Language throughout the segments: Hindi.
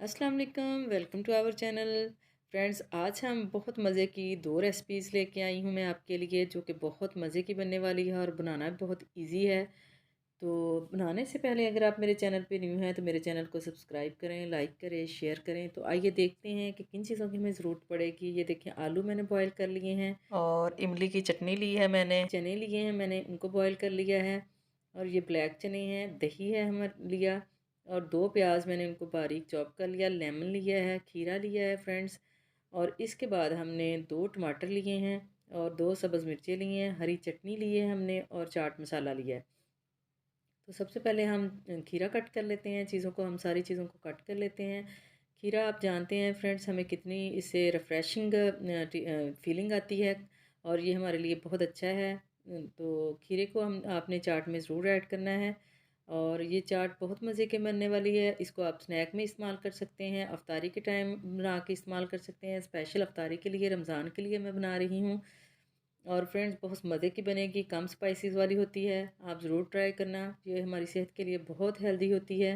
अस्सलाम वालेकुम, welcome to our channel. Friends, आज हम बहुत मज़े की दो रेसिपीज़ लेके आई हूँ मैं आपके लिए, जो कि बहुत मज़े की बनने वाली है और बनाना भी बहुत इजी है। तो बनाने से पहले अगर आप मेरे चैनल पे न्यू हैं तो मेरे चैनल को सब्सक्राइब करें, लाइक करें, शेयर करें। तो आइए देखते हैं कि किन चीज़ों की हमें ज़रूरत पड़ेगी। ये देखें, आलू मैंने बॉयल कर लिए हैं और इमली की चटनी ली है मैंने, चने लिए हैं मैंने, उनको बॉयल कर लिया है। और ये ब्लैक चने हैं, दही है हमारे लिया, और दो प्याज मैंने उनको बारीक चॉप कर लिया, लेमन लिया है, खीरा लिया है फ्रेंड्स। और इसके बाद हमने दो टमाटर लिए हैं और दो सब्ज़ मिर्चें लिए हैं, हरी चटनी ली है हमने और चाट मसाला लिया है। तो सबसे पहले हम खीरा कट कर लेते हैं, चीज़ों को हम सारी चीज़ों को कट कर लेते हैं। खीरा आप जानते हैं फ्रेंड्स, हमें कितनी इससे रिफ़्रेशिंग फीलिंग आती है और ये हमारे लिए बहुत अच्छा है। तो खीरे को हम आपने चाट में ज़रूर ऐड करना है। और ये चाट बहुत मज़े के बनने वाली है। इसको आप स्नैक में इस्तेमाल कर सकते हैं, अफ्तारी के टाइम बना के इस्तेमाल कर सकते हैं। स्पेशल अफ्तारी के लिए, रमज़ान के लिए मैं बना रही हूँ। और फ्रेंड्स, बहुत मज़े की बनेगी, कम स्पाइसेस वाली होती है। आप ज़रूर ट्राई करना, ये हमारी सेहत के लिए बहुत हेल्दी होती है।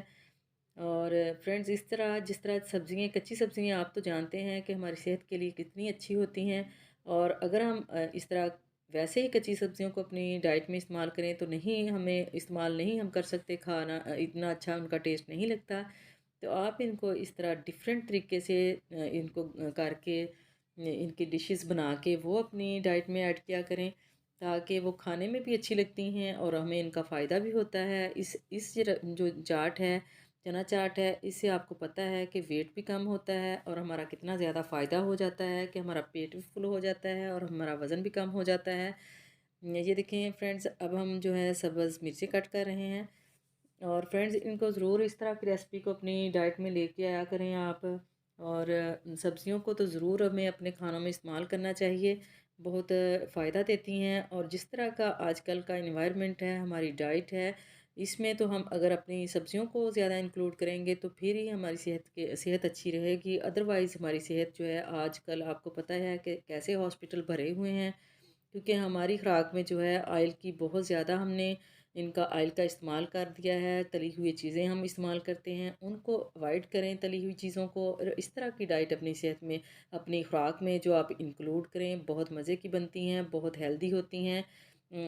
और फ्रेंड्स, इस तरह जिस तरह सब्ज़ियाँ, कच्ची सब्ज़ियाँ आप तो जानते हैं कि हमारी सेहत के लिए कितनी अच्छी होती हैं। और अगर हम इस तरह वैसे ही कच्ची सब्ज़ियों को अपनी डाइट में इस्तेमाल करें तो नहीं, हमें इस्तेमाल नहीं हम कर सकते, खाना इतना अच्छा उनका टेस्ट नहीं लगता। तो आप इनको इस तरह डिफरेंट तरीके से इनको करके इनकी डिशेस बना के वो अपनी डाइट में ऐड किया करें, ताकि वो खाने में भी अच्छी लगती हैं और हमें इनका फ़ायदा भी होता है। जो चाट है, चना चाट है, इससे आपको पता है कि वेट भी कम होता है और हमारा कितना ज़्यादा फ़ायदा हो जाता है कि हमारा पेट भी फुल हो जाता है और हमारा वज़न भी कम हो जाता है। ये देखें फ्रेंड्स, अब हम जो है सब्ज़ मिर्ची कट कर रहे हैं। और फ्रेंड्स, इनको ज़रूर इस तरह की रेसिपी को अपनी डाइट में लेके आया करें आप। और सब्जियों को तो ज़रूर हमें अपने खानों में इस्तेमाल करना चाहिए, बहुत फ़ायदा देती हैं। और जिस तरह का आजकल का एनवायरनमेंट है, हमारी डाइट है, इसमें तो हम अगर अपनी सब्जियों को ज़्यादा इंक्लूड करेंगे तो फिर ही हमारी सेहत अच्छी रहेगी। अदरवाइज़ हमारी सेहत जो है, आजकल आपको पता है कि कैसे हॉस्पिटल भरे हुए हैं, क्योंकि हमारी खुराक में जो है ऑयल की बहुत ज़्यादा हमने इनका ऑयल का इस्तेमाल कर दिया है। तली हुई चीज़ें हम इस्तेमाल करते हैं, उनको अवॉइड करें तली हुई चीज़ों को। और इस तरह की डाइट अपनी सेहत में, अपनी खुराक में जो आप इंक्लूड करें, बहुत मज़े की बनती हैं, बहुत हेल्दी होती हैं।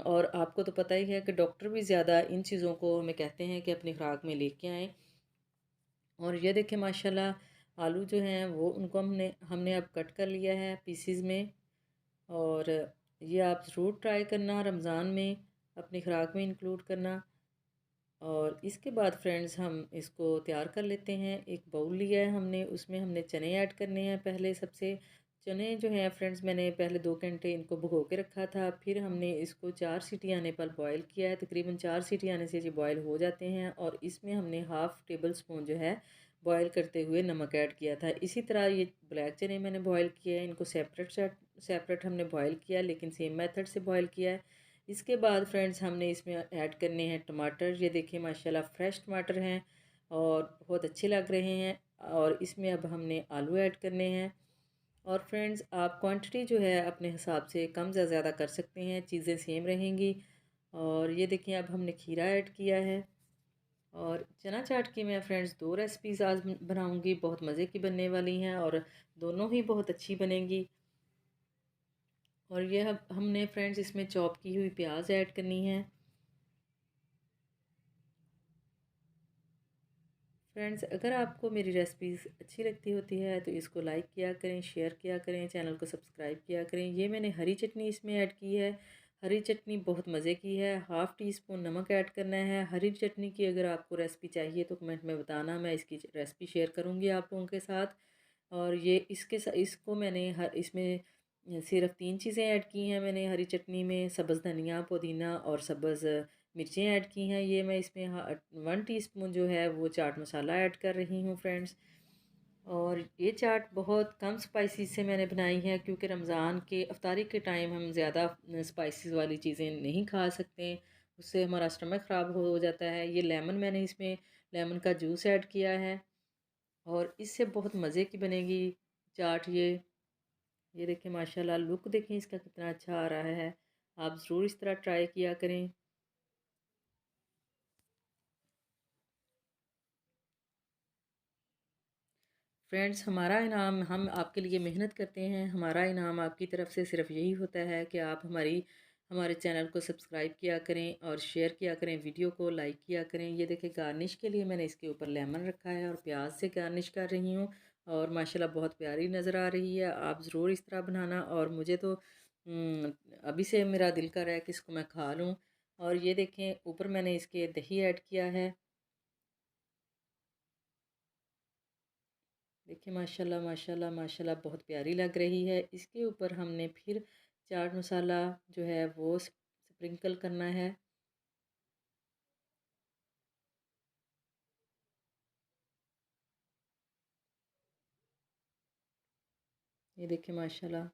और आपको तो पता ही है कि डॉक्टर भी ज़्यादा इन चीज़ों को हमें कहते हैं कि अपनी खुराक में लेके आएँ। और ये देखें माशाल्लाह, आलू जो हैं वो उनको हमने हमने अब कट कर लिया है पीसीज में। और ये आप ज़रूर ट्राई करना, रमज़ान में अपनी खुराक में इंक्लूड करना। और इसके बाद फ्रेंड्स, हम इसको तैयार कर लेते हैं। एक बाउल लिया है हमने, उसमें हमने चने ऐड करने हैं। पहले सबसे चने जो हैं फ्रेंड्स, मैंने पहले 2 घंटे इनको भिगो के रखा था, फिर हमने इसको 4 सीटी आने पर बॉयल किया है। तकरीबन 4 सीटी आने से ये बॉयल हो जाते हैं। और इसमें हमने हाफ़ टेबल स्पून जो है बॉयल करते हुए नमक ऐड किया था। इसी तरह ये ब्लैक चने मैंने बॉयल किए हैं, इनको सेपरेट सेपरेट हमने बॉयल किया, लेकिन सेम मेथड से बॉयल किया है। इसके बाद फ्रेंड्स, हमने इसमें ऐड करने हैं टमाटर। ये देखिए माशाल्लाह, फ्रेश टमाटर हैं और बहुत अच्छे लग रहे हैं। और इसमें अब हमने आलू ऐड करने हैं। और फ्रेंड्स, आप क्वांटिटी जो है अपने हिसाब से कम या ज़्यादा कर सकते हैं, चीज़ें सेम रहेंगी। और ये देखिए, अब हमने खीरा ऐड किया है। और चना चाट की मैं फ्रेंड्स दो रेसिपीज़ आज बनाऊंगी, बहुत मज़े की बनने वाली हैं और दोनों ही बहुत अच्छी बनेंगी। और ये अब हमने फ्रेंड्स इसमें चॉप की हुई प्याज ऐड करनी है। फ्रेंड्स, अगर आपको मेरी रेसिपीज़ अच्छी लगती होती है तो इसको लाइक किया करें, शेयर किया करें, चैनल को सब्सक्राइब किया करें। ये मैंने हरी चटनी इसमें ऐड की है। हरी चटनी बहुत मज़े की है। हाफ़ टी स्पून नमक ऐड करना है। हरी चटनी की अगर आपको रेसिपी चाहिए तो कमेंट में बताना, मैं इसकी रेसिपी शेयर करूँगी आप लोगों के साथ। और ये इसको मैंने इसमें सिर्फ 3 चीज़ें ऐड की हैं मैंने हरी चटनी में, सब्ज़ धनिया, पुदीना और सब्ज़ मिर्चें ऐड की हैं। ये मैं इसमें 1 टीस्पून जो है वो चाट मसाला ऐड कर रही हूँ फ्रेंड्स। और ये चाट बहुत कम स्पाइसी से मैंने बनाई है, क्योंकि रमज़ान के अफ्तारी के टाइम हम ज़्यादा स्पाइसेस वाली चीज़ें नहीं खा सकते, उससे हमारा स्टमक ख़राब हो जाता है। ये मैंने इसमें लेमन का जूस ऐड किया है और इससे बहुत मज़े की बनेगी चाट ये देखिए माशाल्लाह, लुक देखें इसका कितना अच्छा आ रहा है। आप ज़रूर इस तरह ट्राई किया करें। फ्रेंड्स, हमारा इनाम, हम आपके लिए मेहनत करते हैं, हमारा इनाम आपकी तरफ से सिर्फ यही होता है कि आप हमारे चैनल को सब्सक्राइब किया करें और शेयर किया करें, वीडियो को लाइक किया करें। ये देखिए, गार्निश के लिए मैंने इसके ऊपर लेमन रखा है और प्याज से गार्निश कर रही हूँ और माशाल्लाह बहुत प्यारी नज़र आ रही है। आप ज़रूर इस तरह बनाना। और मुझे तो अभी से मेरा दिल कर रहा है कि इसको मैं खा लूँ। और ये देखें, ऊपर मैंने इसके दही ऐड किया है। देखिए, माशाल्लाह माशाल्लाह माशाल्लाह बहुत प्यारी लग रही है। इसके ऊपर हमने फिर चाट मसाला जो है वो स्प्रिंकल करना है। ये देखिए माशाल्लाह।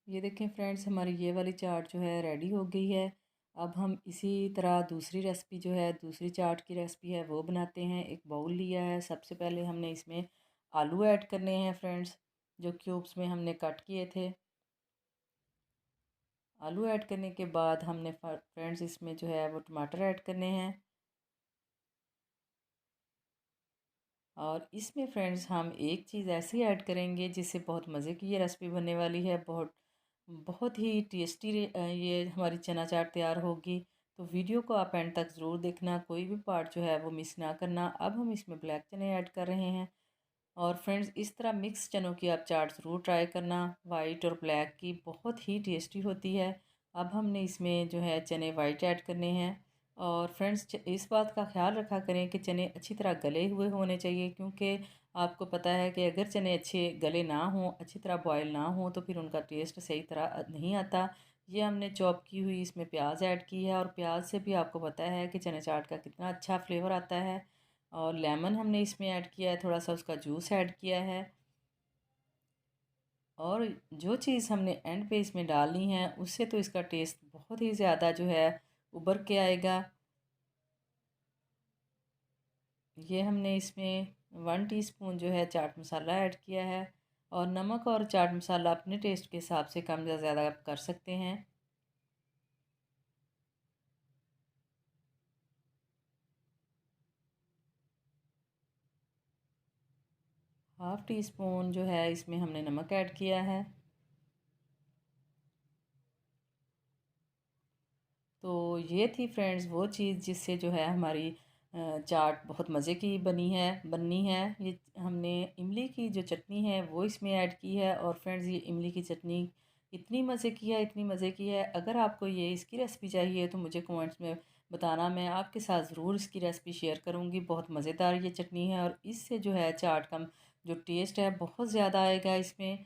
ये देखें फ्रेंड्स, हमारी ये वाली चाट जो है रेडी हो गई है। अब हम इसी तरह दूसरी रेसिपी जो है, दूसरी चाट की रेसिपी है, वो बनाते हैं। एक बाउल लिया है, सबसे पहले हमने इसमें आलू ऐड करने हैं फ्रेंड्स, जो क्यूब्स में हमने कट किए थे। आलू ऐड करने के बाद हमने फ्रेंड्स इसमें जो है वो टमाटर ऐड करने हैं। और इसमें फ्रेंड्स हम एक चीज़ ऐसी ऐड करेंगे जिससे बहुत मज़े की ये रेसिपी बनने वाली है। बहुत बहुत ही टेस्टी ये हमारी चना चाट तैयार होगी। तो वीडियो को आप एंड तक ज़रूर देखना, कोई भी पार्ट जो है वो मिस ना करना। अब हम इसमें ब्लैक चने ऐड कर रहे हैं। और फ्रेंड्स, इस तरह मिक्स चनों की आप चाट ज़रूर ट्राई करना। वाइट और ब्लैक की बहुत ही टेस्टी होती है। अब हमने इसमें जो है चने वाइट ऐड करने हैं। और फ्रेंड्स, इस बात का ख्याल रखा करें कि चने अच्छी तरह गले हुए होने चाहिए, क्योंकि आपको पता है कि अगर चने अच्छे गले ना हों, अच्छी तरह बॉयल ना हों, तो फिर उनका टेस्ट सही तरह नहीं आता। ये हमने चॉप की हुई इसमें प्याज ऐड की है और प्याज से भी आपको पता है कि चने चाट का कितना अच्छा फ्लेवर आता है। और लेमन हमने इसमें ऐड किया है, थोड़ा सा उसका जूस ऐड किया है। और जो चीज़ हमने एंड पे इसमें डालनी है, उससे तो इसका टेस्ट बहुत ही ज़्यादा जो है उभर के आएगा। ये हमने इसमें 1 टीस्पून जो है चाट मसाला ऐड किया है। और नमक और चाट मसाला अपने टेस्ट के हिसाब से कम या ज़्यादा आप कर सकते हैं। 1/2 टीस्पून जो है इसमें हमने नमक ऐड किया है। तो ये थी फ्रेंड्स वो चीज़ जिससे जो है हमारी चाट बहुत मज़े की बननी है। ये हमने इमली की जो चटनी है वो इसमें ऐड की है। और फ्रेंड्स, ये इमली की चटनी इतनी मज़े की है, इतनी मज़े की है। अगर आपको ये इसकी रेसिपी चाहिए तो मुझे कमेंट्स में बताना, मैं आपके साथ ज़रूर इसकी रेसिपी शेयर करूँगी। बहुत मज़ेदार ये चटनी है और इससे जो है चाट का जो टेस्ट है बहुत ज़्यादा आएगा इसमें।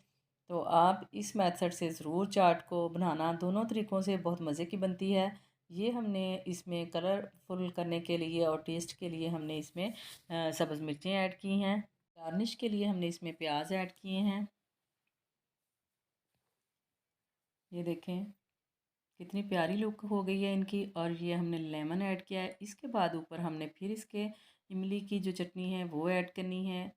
तो आप इस मेथड से ज़रूर चाट को बनाना, दोनों तरीक़ों से बहुत मज़े की बनती है। ये हमने इसमें कलरफुल करने के लिए और टेस्ट के लिए हमने इसमें सब्ज़ मिर्चें ऐड की हैं। गार्निश के लिए हमने इसमें प्याज ऐड किए हैं। ये देखें कितनी प्यारी लुक हो गई है इनकी। और ये हमने लेमन ऐड किया है। इसके बाद ऊपर हमने फिर इसके इमली की जो चटनी है वो ऐड करनी है।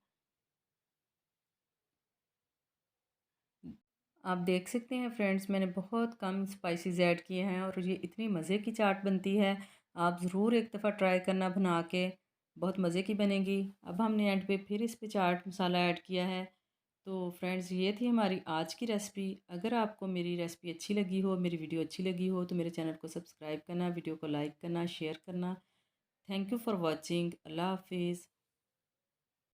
आप देख सकते हैं फ्रेंड्स, मैंने बहुत कम स्पाइसेस ऐड किए हैं और ये इतनी मज़े की चाट बनती है। आप ज़रूर एक दफ़ा ट्राई करना बना के, बहुत मज़े की बनेगी। अब हमने एंड पे फिर इस पे चाट मसाला ऐड किया है। तो फ्रेंड्स, ये थी हमारी आज की रेसिपी। अगर आपको मेरी रेसिपी अच्छी लगी हो, मेरी वीडियो अच्छी लगी हो, तो मेरे चैनल को सब्सक्राइब करना, वीडियो को लाइक करना, शेयर करना। Thank you for watching. अल्लाह हाफिज़।